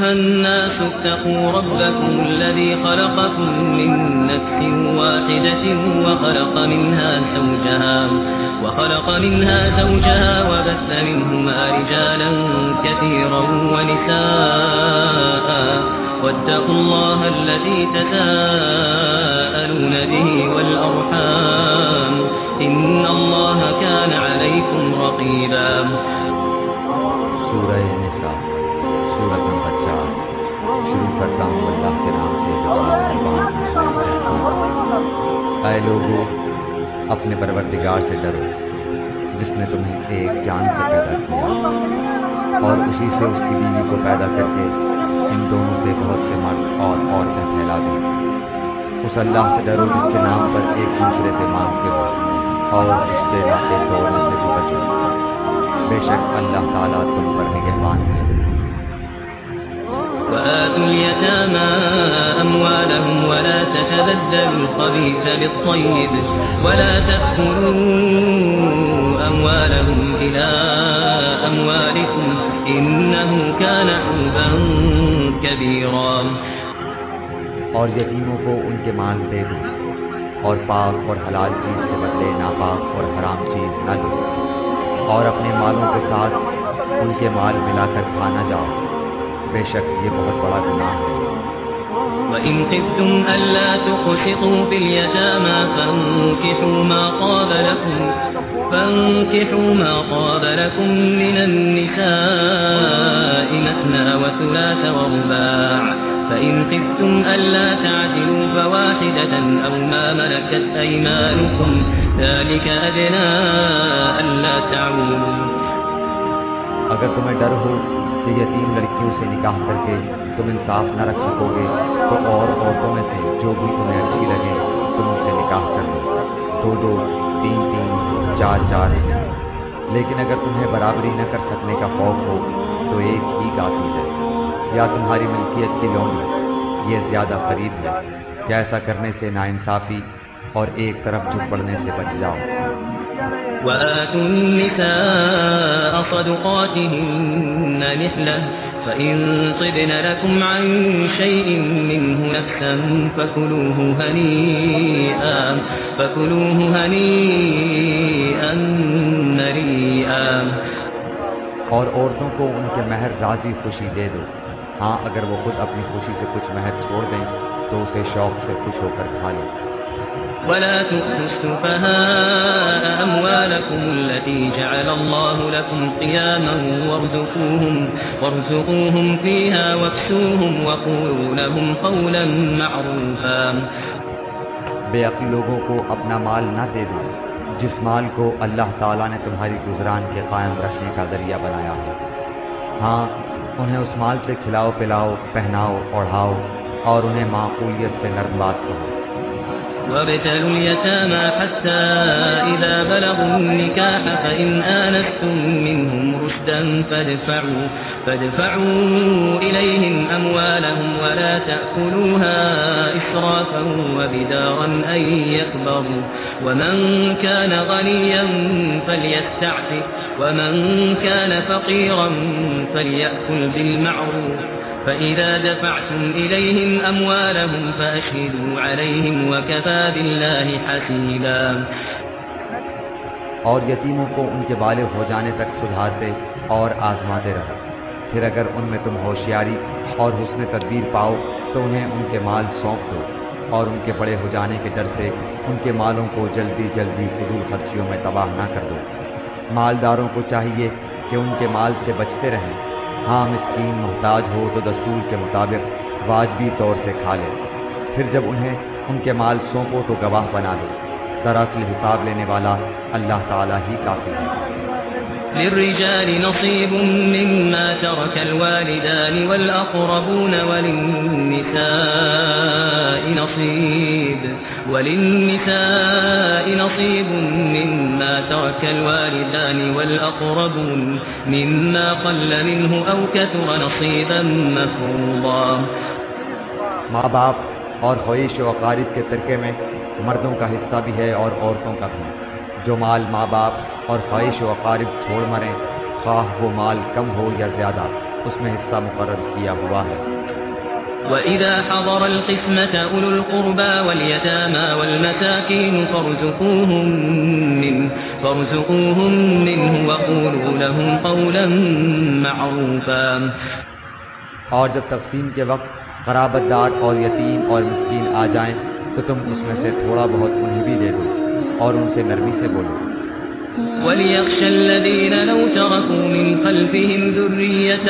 أيها الناس اتقوا ربكم الذي خلقكم من نفس واحدة وخلق منها زوجها وبث منهما رجالا كثيرا ونساء واتقوا الله الذي تساءلون به والأرحام إن الله كان عليكم رقيبا. سورہ نساء سورت نمبر 4. شروع کرتا ہوں اللہ کے نام سے جو بڑا مہربان. اے لوگو، اپنے پروردگار سے ڈرو جس نے تمہیں ایک جان سے پیدا کیا اور اسی سے اس کی بیوی کو پیدا کر کے ان دونوں سے بہت سے مرد اور عورتیں پھیلا دیں. اس اللہ سے ڈرو جس کے نام پر ایک دوسرے سے مانگتے ہو اور رشتے ناطے توڑنے سے بھی بچو. بے شک اللہ تعالیٰ تم پر نگہبان ہے. وآتوا اليتامى أموالهم ولا تتبدلوا الخبيث بالطيب ولا تأكلوا أموالهم إلى أموالكم إنه كان حوبا كبيرا. اور یتیموں کو ان کے مال دے دو اور پاک اور حلال چیز کے بدلے ناپاک اور حرام چیز نہ لو اور اپنے مالوں کے ساتھ ان کے مال ملا کر کھا نہ جاؤ. بے شک یہ بہت بڑا گناہ ہے. وَإِنْ خِفْتُمْ أَلَّا تُقْسِطُوا فِي الْيَتَامَى فَانكِحُوا مَا طَابَ لَكُم مِّنَ النِّسَاءِ مَثْنَىٰ وَثُلَاثَ وَرُبَاعَ فَإِنْ خِفْتُمْ أَلَّا تَعْدِلُوا فَوَاحِدَةً أَوْ مَا مَلَكَتْ أَيْمَانُكُمْ ذَلِكَ أَدْنَىٰ أَلَّا تَعُولُوا. اگر تمہیں ڈر ہو کہ یتیم لڑکیوں سے نکاح کر کے تم انصاف نہ رکھ سکو گے تو اور عورتوں میں سے جو بھی تمہیں اچھی لگے تم ان سے نکاح کر لو، 2-2 3-3 4-4 سے. لیکن اگر تمہیں برابری نہ کر سکنے کا خوف ہو تو ایک ہی کافی ہے. یا تمہاری ملکیت کی لونڈی یہ زیادہ قریب ہے کہ ایسا کرنے سے ناانصافی اور ایک طرف جھک پڑنے سے بچ جاؤ. وآتوا النساء صدقاتهن نحلة فإن طبن لكم عن شيء منه نفسا فكلوه هنيئا مريئا. اور عورتوں کو ان کے مہر راضی خوشی دے دو. ہاں اگر وہ خود اپنی خوشی سے کچھ مہر چھوڑ دیں تو اسے شوق سے خوش ہو کر کھا لو. ولا تؤتوا السفهاء أموالكم التي جعل الله لكم قياما وارزقوهم فيها واكسوهم وقولوا لهم قولا معروفا. بے عقل لوگوں کو اپنا مال نہ دے دو جس مال کو اللہ تعالیٰ نے تمہاری گزران کے قائم رکھنے کا ذریعہ بنایا ہے. ہاں انہیں اس مال سے کھلاؤ پلاؤ پہناؤ اوڑھاؤ اور انہیں معقولیت سے نرم بات کہو. وابتلوا اليتامى حتى إذا بلغوا النكاح فإن آنستم منهم رشدا فادفعوا إليهم أموالهم ولا تأكلوها إسرافا وبدارا أن يكبروا ومن كان غنيا فليستعفف ومن كان فقيرا فليأكل بالمعروف فإذا دفعتم إليهم أموالهم فأشهدوا عليهم وكفى بالله حسيبا. اور یتیموں کو ان کے بالغ ہو جانے تک سدھارتے اور آزماتے رہو. پھر اگر ان میں تم ہوشیاری اور حسن تدبیر پاؤ تو انہیں ان کے مال سونپ دو اور ان کے بڑے ہو جانے کے ڈر سے ان کے مالوں کو جلدی جلدی فضول خرچیوں میں تباہ نہ کر دو. مالداروں کو چاہیے کہ ان کے مال سے بچتے رہیں. ہاں مسکین محتاج ہو تو دستور کے مطابق واجبی طور سے کھا لے. پھر جب انہیں ان کے مال سونپو تو گواہ بنا دو. دراصل حساب لینے والا اللہ تعالیٰ ہی کافی ہے. للرجال نصيب مما ترك الوالدان والأقربون وللنساء نصيب مما ترك الوالدان والأقربون مما قل منه أو كثر نصيبا مفروضا. ماں باپ اور خویش و اقارب کے ترکے میں مردوں کا حصہ بھی ہے اور عورتوں کا بھی. جو مال ماں باپ اور خویش و اقارب چھوڑ مریں خواہ وہ مال کم ہو یا زیادہ اس میں حصہ مقرر کیا ہوا ہے۔ وَإِذَا حَضَرَ الْقِسْمَةَ أُولُو الْقُرْبَى وَالْيَتَامَى وَالْمَسَاكِينُ فَارْزُقُوهُم مِّنْهُ وَقُولُوا لَهُمْ قَوْلًا مَّعْرُوفًا۔ اور جب تقسیم کے وقت قرابت دار اور یتیم اور مسکین آ جائیں تو تم اس میں سے تھوڑا بہت انہیں بھی دے دو اور ان سے نرمی سے بولو۔ وَلْيَخْشَ الَّذِينَ لَوْ تَرَكُوا مِنْ خَلْفِهِمْ ذُرِّيَّةً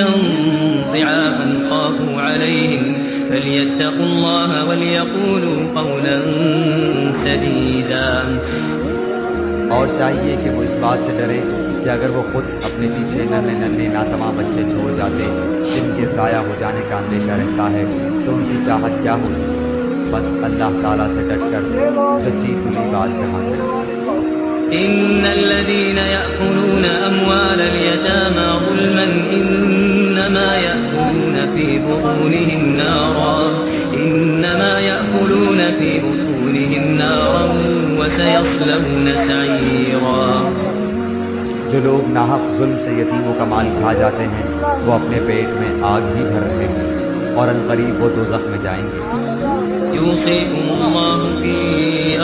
ضِعَافًا خَافُوا عَلَيْهِمْ فَلْيَتَّقُوا اللَّهَ وَلْيَقُولُوا قَوْلًا سَدِيدًا۔ اور چاہیے کہ وہ اس بات سے ڈرے کہ اگر وہ خود اپنے پیچھے ننھے ناتمام بچے چھوڑ جاتے جن کے ضائع ہو جانے کا اندیشہ رہتا ہے تو ان کی چاہت کیا ہوتی؟ بس اللہ تعالیٰ سے ڈٹ کر سچی تلی بات کہا کرو۔ إن الذين يأكلون أموال اليتامى ظلما إنما يأكلون في بطونهم نارا وسيصلون سعيرا۔ جو لوگ ناحق ظلم سے یتیموں کا مال کھا جاتے ہیں وہ اپنے پیٹ میں آگ ہی بھر رہے ہیں اور عنقریب وہ دوزخ میں جائیں گے۔ يوصيكم الله في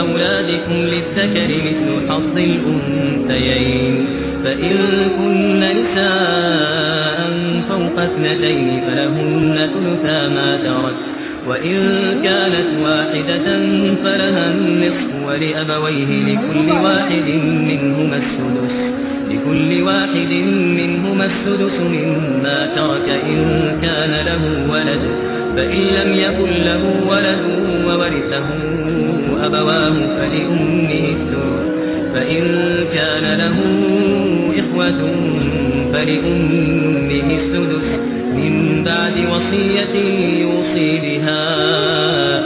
أولادكم للذكر مثل حظ الأنثيين فإن كن نساء فوق اثنتين فلهن ثلثا ما ترك وإن كانت واحدة فلها النصف ولأبويه لكل واحد منهما السدس مما ترك إن كان له ولد فإن لم يكن له ولد وورثه أبواه فلأمه الثلث فإن كان له إخوة فلأمه السدس من بعد وصية يوصي بها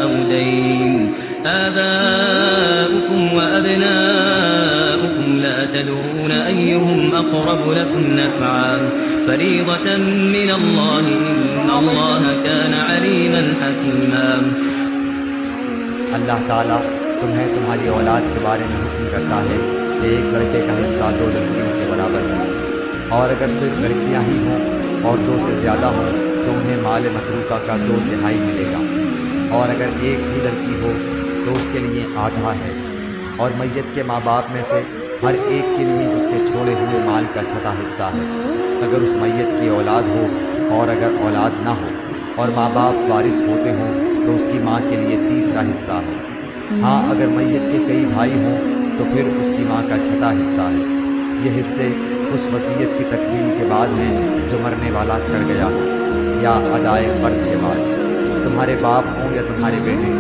أو دين آباؤكم وأبناؤكم لا تدرون أيهم أقرب لكم نفعا فریضۃ من اللہ ان اللہ کان علیما حکیما۔ اللہ تعالیٰ تمہیں تمہاری اولاد کے بارے میں حکم کرتا ہے کہ ایک لڑکے کا حصہ 2 لڑکیوں کے برابر ہے، اور اگر صرف لڑکیاں ہی ہوں اور 2 سے زیادہ ہوں تو انہیں مال متروکہ کا 2/3 ملے گا، اور اگر ایک ہی لڑکی ہو تو اس کے لیے آدھا ہے، اور میت کے ماں باپ میں سے ہر ایک کے لیے اس کے چھوڑے ہوئے مال کا 6واں حصہ ہے، اگر اس میت کی اولاد ہو، اور اگر اولاد نہ ہو اور ماں باپ وارث ہوتے ہوں تو اس کی ماں کے لیے 3واں حصہ ہے۔ ہاں اگر میت کے کئی بھائی ہوں تو پھر اس کی ماں کا 6واں حصہ ہے۔ یہ حصے اس وصیت کی تکمیل کے بعد ہیں جو مرنے والا کر گیا ہو، یا ادائے قرض کے بعد۔ تمہارے باپ ہوں یا تمہارے بیٹے،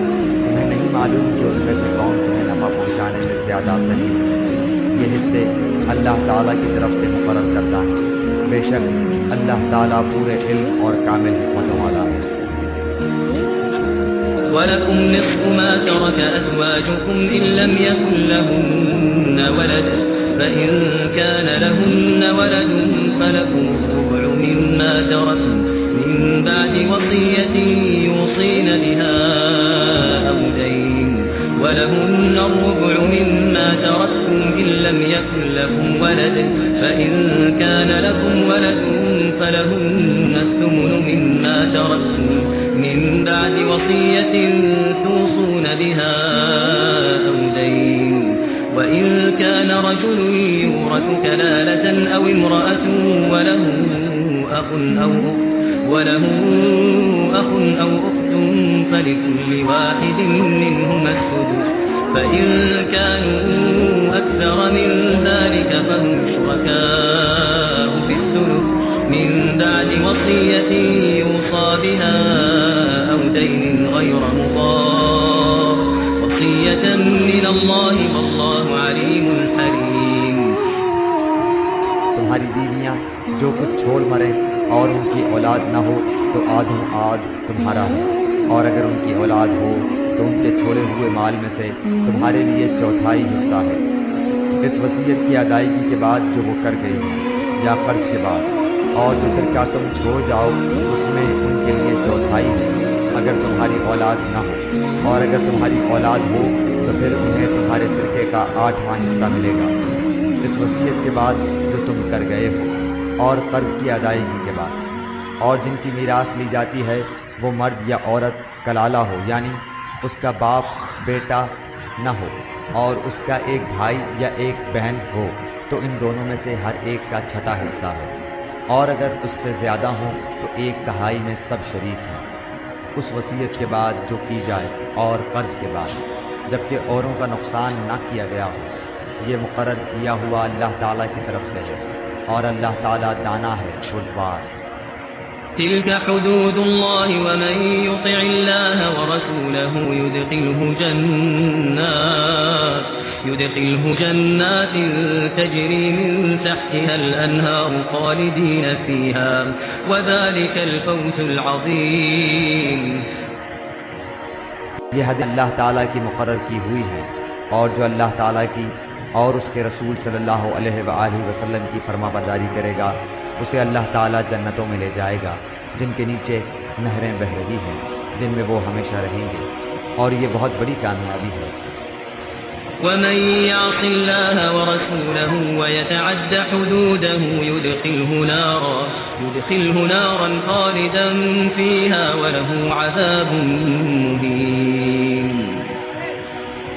تمہیں نہیں معلوم کہ ان میں سے کون تمہیں نفع پہنچانے میں زیادہ قریب ہے۔ یہ حصے اللہ تعالیٰ کی طرف سے مقرر کرتا ہے، بے شک اللہ تعالیٰ پورے علم اور کامل حکمتوں والا ہے۔ وَلَكُمْ نِصْفُ مَا تَرَكَ أَزْوَاجُكُمْ إِن لَّمْ يَكُن لَّهُنَّ وَلَدٌ فَإِن كَانَ لَهُنَّ وَلَدٌ فَلَكُمُ الرُّبُعُ مِمَّا تَرَكْنَ مِن بَعْدِ وَصِيَّةٍ يُوصِينَ بِهَا أَوْ دَيْنٍ وَلَهُنَّ الرُّبُعُ مِمَّا تَرَكْتُمْ إِن لَّمْ يَكُن لَّكُمْ وَلَدٌ فَإِن كَانَ لَكُمْ وَلَدٌ فَلَهُنَّ الثُّمُنُ مِمَّا تَرَكْتُمْ من بعد وصية توصون بها أو دين وإن كان رجل يورث كلالة أو امرأة وله أخ أو أخت فلكل واحد منهما السدس فإن كانوا أكثر من ذلك فهم شركاء في الثلث من بعد وصية يوصى بها أو دين غير مضار وصية من الله والله عليم حليم۔ تمہاری بیویاں جو کچھ چھوڑ مریں اور ان کی اولاد نہ ہو تو آدھوں آدھ تمہارا ہے، اور اگر ان کی اولاد ہو تو ان کے چھوڑے ہوئے مال میں سے تمہارے لیے 4تھائی حصہ ہے، اس وصیت کی ادائیگی کے بعد جو وہ کر گئی ہے، یا قرض کے بعد، اور جو ترکہ تم چھوڑ جاؤ اس میں ان کے لیے 4تھائی ہے اگر تمہاری اولاد نہ ہو، اور اگر تمہاری اولاد ہو تو پھر انہیں تمہارے ترکے کا 8واں حصہ ملے گا، اس وصیت کے بعد جو تم کر گئے ہو، اور قرض کی ادائیگی کے بعد۔ اور جن کی میراث لی جاتی ہے وہ مرد یا عورت کلالہ ہو، یعنی اس کا باپ بیٹا نہ ہو اور اس کا ایک بھائی یا ایک بہن ہو تو ان دونوں میں سے ہر ایک کا چھٹا حصہ ہے، اور اگر اس سے زیادہ ہوں تو ایک تہائی میں سب شریک ہیں، اس وصیت کے بعد جو کی جائے اور قرض کے بعد، جبکہ اوروں کا نقصان نہ کیا گیا ہو۔ یہ مقرر کیا ہوا اللہ تعالیٰ کی طرف سے ہے، اور اللہ تعالیٰ دانا ہے، بردبار۔ تلك حدود الله ومن يطع الله ورسوله يدخله جنات تجري من تحتها الأنهار خالدين فيها وذلك الفوز العظيم۔ یہ حد اللہ تعالیٰ کی مقرر کی ہوئی ہے، اور جو اللہ تعالیٰ کی اور اس کے رسول صلی اللہ علیہ وآلہ وسلم کی فرما برداری کرے گا اسے اللہ تعالیٰ جنتوں میں لے جائے گا جن کے نیچے نہریں بہہ رہی ہیں، جن میں وہ ہمیشہ رہیں گے، اور یہ بہت بڑی کامیابی ہے۔ ومن يعص الله ورسوله ويتعد حدوده يدخله نارا خالدا فيها وله عذاب مهين۔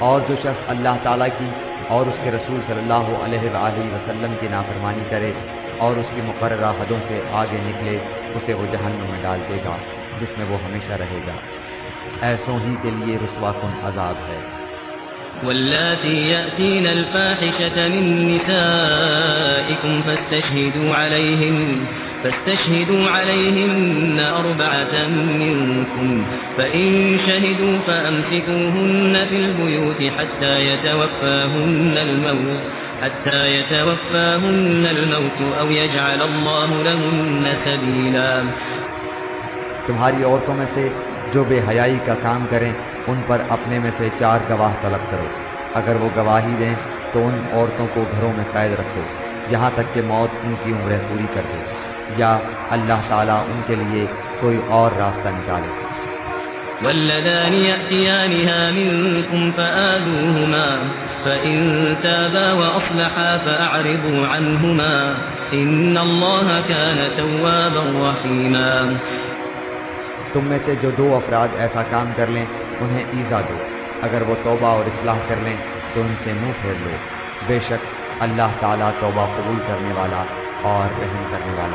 اور جو شخص اللہ تعالیٰ کی اور اس کے رسول صلی اللہ علیہ وآلہ وسلم کی نافرمانی کرے اور اس کی مقررہ حدوں سے آگے نکلے اسے وہ جہنم میں ڈال دے گا جس میں وہ ہمیشہ رہے گا، ایسوں ہی کے لیے رسوا کن عذاب ہے۔ واللاتي يأتين الفاحشة من نسائكم فاستشهدوا عليهن 4 منكم فإن شهدوا فأمسكوهن في البيوت حتى يتوفاهن الموت أو يجعل الله لهن سبيلا۔ تمہاری عورتوں میں سے جو بے حیائی کا کام کریں ان پر اپنے میں سے 4 گواہ طلب کرو، اگر وہ گواہی دیں تو ان عورتوں کو گھروں میں قید رکھو یہاں تک کہ موت ان کی عمریں پوری کر دے، یا اللہ تعالیٰ ان کے لیے کوئی اور راستہ نکالے۔ واللذان يأتيانها منكم فآذوهما فإن تابا وأصلحا فأعرضوا عنهما إن الله كان توابا رحيما۔ تم میں سے جو 2 افراد ایسا کام کر لیں انہیں ایذا دو، اگر وہ توبہ اور اصلاح کر لیں تو ان سے منہ پھیر لو، بے شک اللہ تعالیٰ توبہ قبول کرنے والا اور رحم کرنے والا